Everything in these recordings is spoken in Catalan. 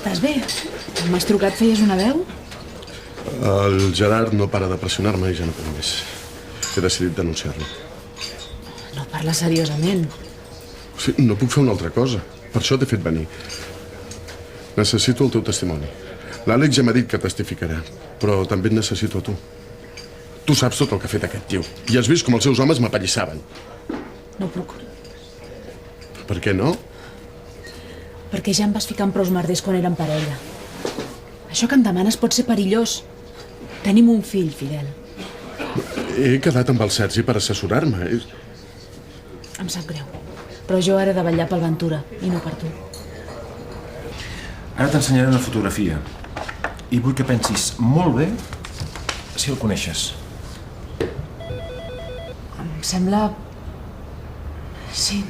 Estàs bé? M'has trucat, feies una veu? El Gerard no para de pressionar-me i ja no puc més. He decidit denunciar-lo. No parla seriosament. Sí, no puc fer una altra cosa. Per això t'he fet venir. Necessito el teu testimoni. L'Àlex ja m'ha dit que testificarà, però també et necessito a tu. Tu saps tot el que ha fet aquest tio. I has vist com els seus homes m'apallissaven. No puc. Per què no? Perquè ja em vas ficar en prous merders quan érem parella. Això que em demanes pot ser perillós. Tenim un fill, Fidel. He quedat amb el Sergi per assessorar-me. Em sap greu. Però jo ara he de vetllar pel Ventura, i no per tu. Ara t'ensenyaré una fotografia. I vull que pensis molt bé si el coneixes. Em sembla... Sí.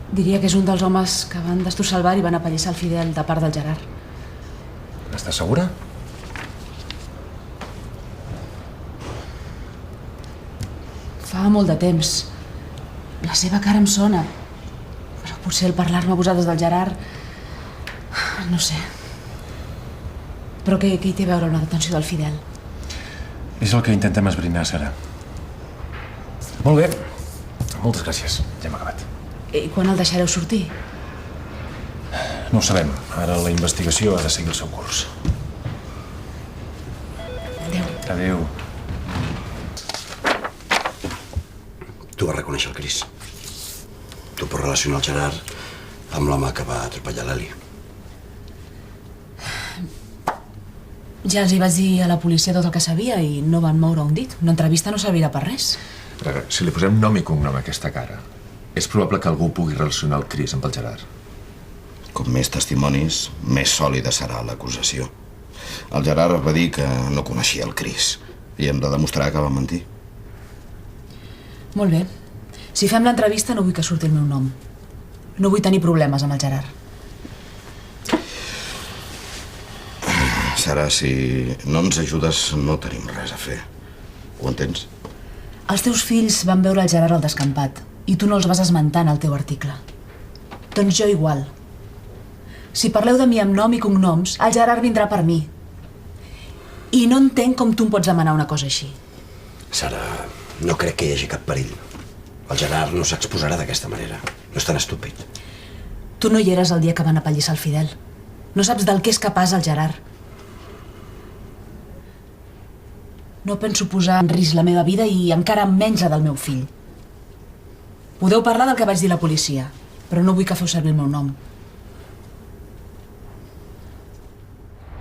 Diria que és un dels homes que van destrossar el bar i van apallissar el Fidel de part del Gerard. Estàs segura? Fa molt de temps. La seva cara em sona. Però potser el parlar-me abusades del Gerard... No sé. Però què hi té a veure una detenció del Fidel? És el que intentem esbrinar, Sara. Molt bé. Moltes gràcies. Ja hem acabat. I quan el deixareu sortir? No ho sabem. Ara la investigació ha de seguir el seu curs. Adéu. Adéu. Tu vas reconèixer el Cris. Tu pots relacionar el Gerard amb l'home que va atropellar l'Eli. Ja els hi vaig dir a la policia tot el que sabia i no van moure un dit. Una entrevista no servirà per res. Si li posem nom i cognom a aquesta cara, és probable que algú pugui relacionar el Cris amb el Gerard. Com més testimonis, més sòlida serà l'acusació. El Gerard va dir que no coneixia el Cris i hem de demostrar que va mentir. Molt bé. Si fem l'entrevista no vull que surti el meu nom. No vull tenir problemes amb el Gerard. Sara, si no ens ajudes no tenim res a fer. Ho entens? Els teus fills van veure el Gerard al descampat i tu no els vas esmentar en el teu article. Doncs jo igual. Si parleu de mi amb nom i cognoms, el Gerard vindrà per mi. I no entenc com tu em pots demanar una cosa així. Sara, no crec que hi hagi cap perill. El Gerard no s'exposarà d'aquesta manera. No és tan estúpid. Tu no hi eres el dia que van apallissar el Fidel. No saps del que és capaç el Gerard. No penso posar en risc la meva vida i encara menys la del meu fill. Podeu parlar del que vaig dir a la policia, però no vull que feu servir el meu nom.